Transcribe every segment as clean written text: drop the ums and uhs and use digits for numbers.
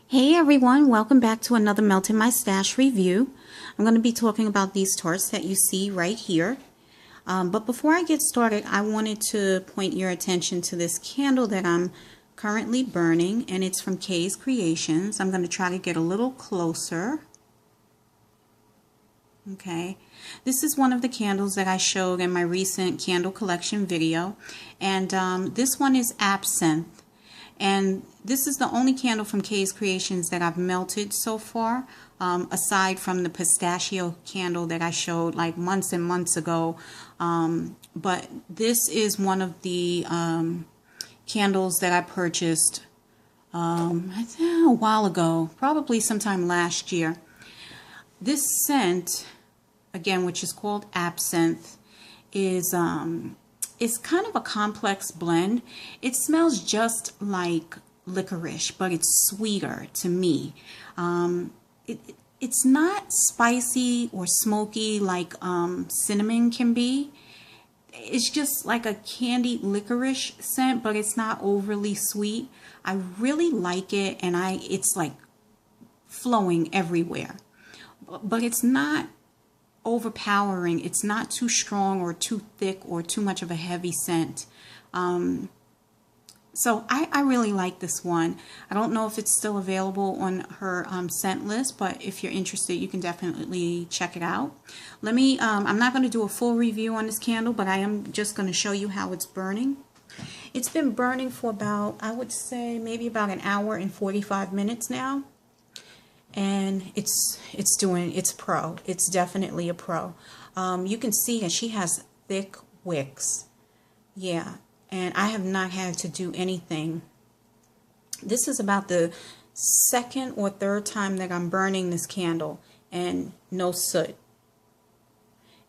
Hey everyone, welcome back to another Melt in My Stash review. I'm going to be talking about these tarts that you see right here. But before I get started, I wanted to point your attention to this candle that I'm currently burning, and it's from Kreations. I'm going to try to get a little closer. Okay, this is one of the candles that I showed in my recent candle collection video, and this one is Absinthe. And this is the only candle from Kreations that I've melted so far, aside from the pistachio candle that I showed like months and months ago. But this is one of the candles that I purchased I think a while ago, probably sometime last year. This scent, again, which is called Absinthe, is it's kind of a complex blend. It smells just like licorice, but it's sweeter to me. It's not spicy or smoky like cinnamon can be. It's just like a candied licorice scent, but it's not overly sweet. I really like it, and it's like flowing everywhere. But it's not overpowering. It's not too strong or too thick or too much of a heavy scent. So I really like this one. I don't know if it's still available on her scent list, but if you're interested, you can definitely check it out. I'm not going to do a full review on this candle, but I am just going to show you how it's burning. It's been burning for about, I would say, maybe about an hour and 45 minutes now. And it's pro. It's definitely a pro. You can see that she has thick wicks. Yeah, and I have not had to do anything. This is about the second or third time that I'm burning this candle, and no soot.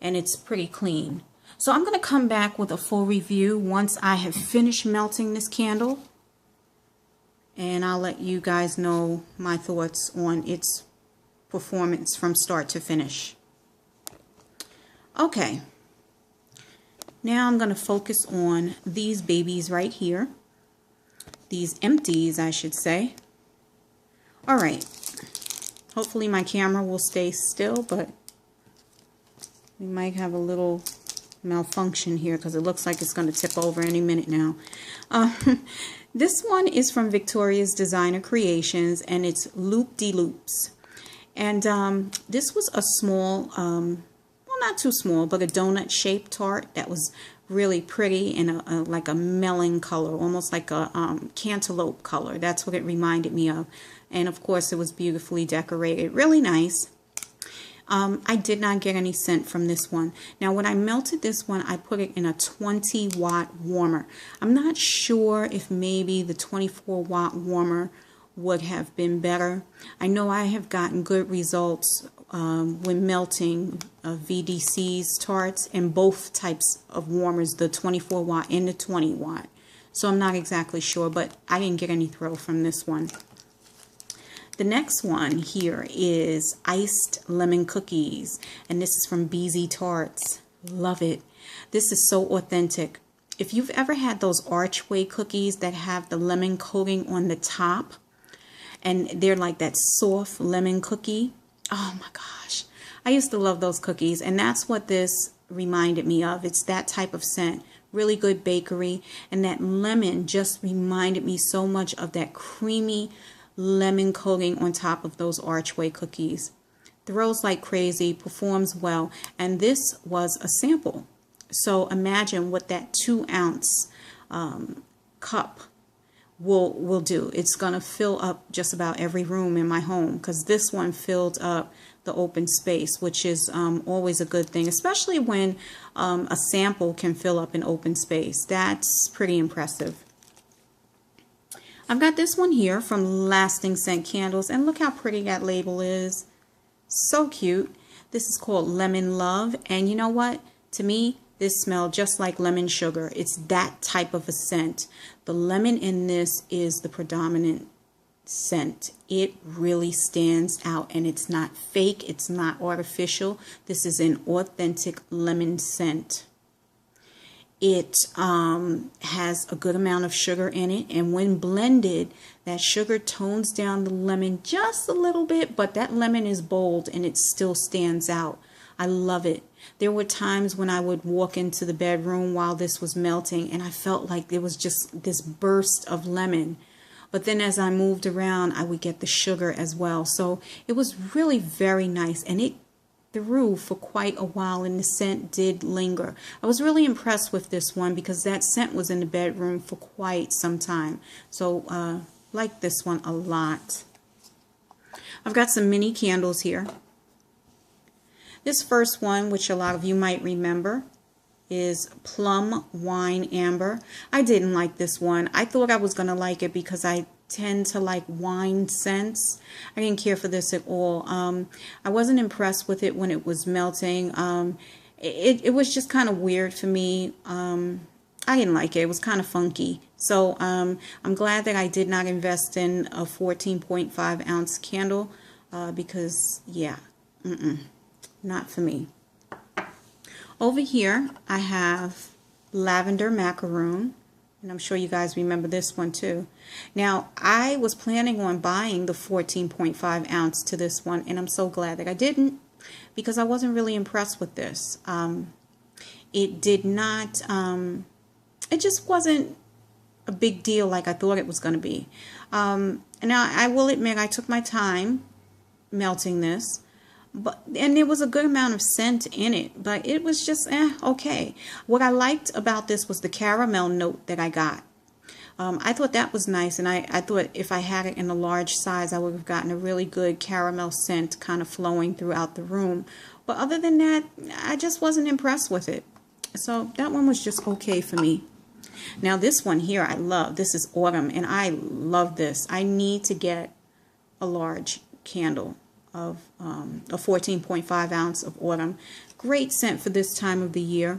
And it's pretty clean. So I'm going to come back with a full review once I have finished melting this candle. And I'll let you guys know my thoughts on its performance from start to finish. Okay, now I'm going to focus on these babies right here. These empties, I should say. Alright, hopefully my camera will stay still, but we might have a little malfunction here because it looks like it's going to tip over any minute now. This one is from Victoria's Designer Creations, and it's Loop-de-Loops. And this was a small, well, not too small, but a donut-shaped tart that was really pretty in like a melon color, almost like a cantaloupe color. That's what it reminded me of. And of course, it was beautifully decorated. Really nice. I did not get any scent from this one. Now, when I melted this one, I put it in a 20-watt warmer. I'm not sure if maybe the 24-watt warmer would have been better. I know I have gotten good results when melting VDC's tarts in both types of warmers, the 24-watt and the 20-watt. So I'm not exactly sure, but I didn't get any throw from this one. The next one here is Iced Lemon Cookies, and this is from Beezy-Tarts. Love it. This is so authentic. If you've ever had those archway cookies that have the lemon coating on the top, and they're like that soft lemon cookie, oh my gosh. I used to love those cookies, and that's what this reminded me of. It's that type of scent. Really good bakery, and that lemon just reminded me so much of that creamy lemon coating on top of those archway cookies. Throws like crazy, performs well, and this was a sample. So imagine what that 2-ounce cup will do. It's gonna fill up just about every room in my home, because this one filled up the open space, which is always a good thing, especially when a sample can fill up an open space. That's pretty impressive. I've got this one here from Lasting Scent Candles, and look how pretty that label is. So cute. This is called Lemon Love, and you know what? To me, this smells just like lemon sugar. It's that type of a scent. The lemon in this is the predominant scent. It really stands out, and it's not fake. It's not artificial. This is an authentic lemon scent. It has a good amount of sugar in it, and when blended, that sugar tones down the lemon just a little bit, but that lemon is bold and it still stands out. I love it. There were times when I would walk into the bedroom while this was melting and I felt like there was just this burst of lemon. But then as I moved around, I would get the sugar as well. So it was really very nice, and it through for quite a while, and the scent did linger. I was really impressed with this one because that scent was in the bedroom for quite some time. So like this one a lot. I've got some mini candles here. This first one, which a lot of you might remember, is Plum Wine Amber. I didn't like this one. I thought I was going to like it because I tend to like wine scents. I didn't care for this at all. I wasn't impressed with it when it was melting. It was just kind of weird for me. I didn't like it. It was kind of funky. So I'm glad that I did not invest in a 14.5 ounce candle because, yeah, not for me. Over here, I have Lavender Macaroon, and I'm sure you guys remember this one too. Now, I was planning on buying the 14.5 ounce to this one, and I'm so glad that I didn't because I wasn't really impressed with this. It did not, it just wasn't a big deal like I thought it was going to be. And now, I will admit, I took my time melting this. And there was a good amount of scent in it, but it was just okay. What I liked about this was the caramel note that I got. I thought that was nice, and I thought if I had it in a large size, I would have gotten a really good caramel scent kind of flowing throughout the room. But other than that, I just wasn't impressed with it. So that one was just okay for me. Now this one here I love. This is Autumn, and I love this. I need to get a large candle of a 14.5 ounce of Autumn. Great scent for this time of the year,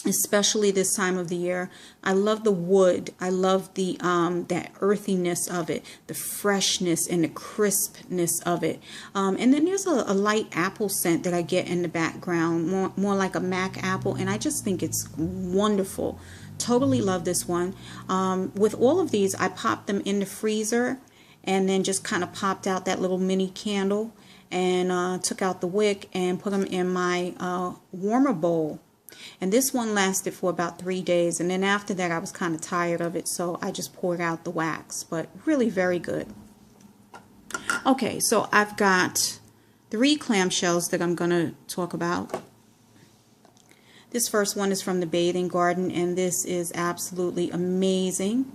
especially this time of the year. I love the wood. I love the that earthiness of it, the freshness and the crispness of it. And then there's a light apple scent that I get in the background, more like a Mac apple, and I just think it's wonderful. Totally love this one. With all of these, I popped them in the freezer and then just kind of popped out that little mini candle and took out the wick and put them in my warmer bowl. And this one lasted for about 3 days, and then after that I was kind of tired of it, so I just poured out the wax. But really very good. Okay, so I've got 3 clamshells that I'm going to talk about. This first one is from the Bathing Garden, and this is absolutely amazing.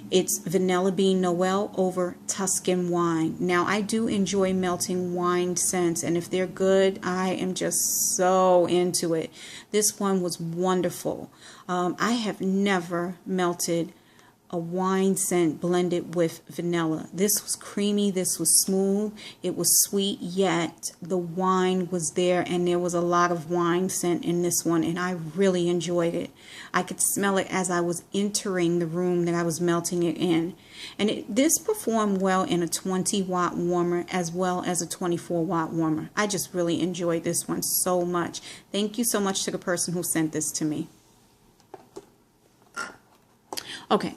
It's Vanilla Bean Noel over Tuscan Wine. Now, I do enjoy melting wine scents, and if they're good, I am just so into it. This one was wonderful. I have never melted a wine scent blended with vanilla. This was creamy, this was smooth, it was sweet, yet the wine was there, and there was a lot of wine scent in this one, and I really enjoyed it. I could smell it as I was entering the room that I was melting it in. And this performed well in a 20-watt warmer as well as a 24-watt warmer. I just really enjoyed this one so much. Thank you so much to the person who sent this to me. Okay.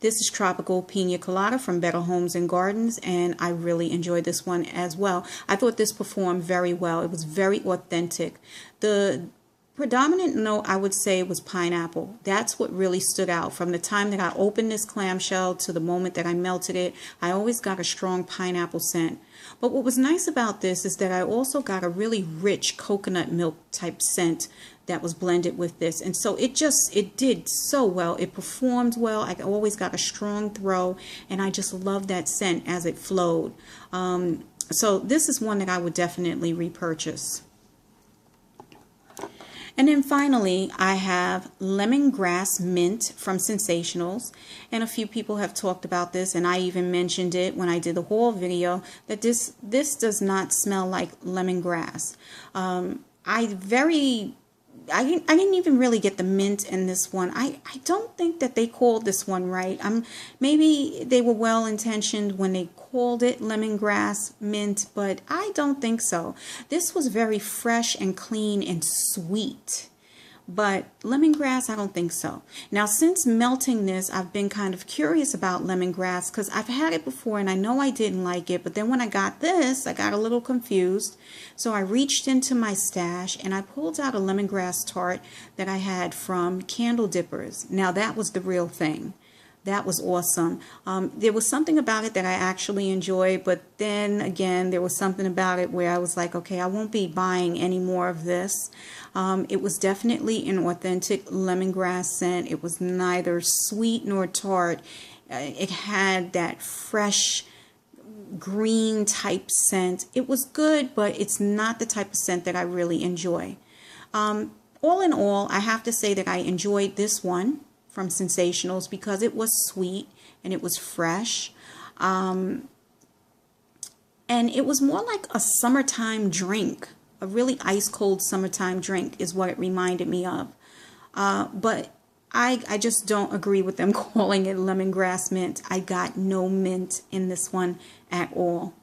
This is Tropical Pina Colada from Better Homes and Gardens, and I really enjoyed this one as well. I thought this performed very well. It was very authentic. The predominant note, I would say, was pineapple. That's what really stood out. From the time that I opened this clamshell to the moment that I melted it, I always got a strong pineapple scent. But what was nice about this is that I also got a really rich coconut milk type scent that was blended with this, and so it did so well. It performed well. I always got a strong throw, and I just loved that scent as it flowed. So this is one that I would definitely repurchase. And then finally, I have Lemongrass Mint from ScentSationals, and a few people have talked about this, and I even mentioned it when I did the haul video, that this does not smell like lemongrass. I didn't even really get the mint in this one. I don't think that they called this one right. Maybe they were well intentioned when they called it lemongrass mint, but I don't think so. This was very fresh and clean and sweet. But lemongrass, I don't think so. Now, since melting this, I've been kind of curious about lemongrass because I've had it before and I know I didn't like it. But then when I got this, I got a little confused. So I reached into my stash and I pulled out a lemongrass tart that I had from Candle Dippers. Now, that was the real thing. That was awesome. There was something about it that I actually enjoyed, but then again, there was something about it where I was like, okay, I won't be buying any more of this. It was definitely an authentic lemongrass scent. It was neither sweet nor tart. It had that fresh green type scent. It was good, but it's not the type of scent that I really enjoy. All in all, I have to say that I enjoyed this one from ScentSationals because it was sweet and it was fresh. And it was more like a summertime drink. A really ice cold summertime drink is what it reminded me of. But I just don't agree with them calling it lemongrass mint. I got no mint in this one at all.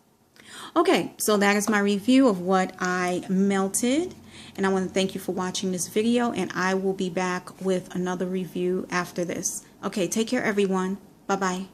Okay, so that is my review of what I melted. And I want to thank you for watching this video, and I will be back with another review after this. Okay, take care everyone. Bye-bye.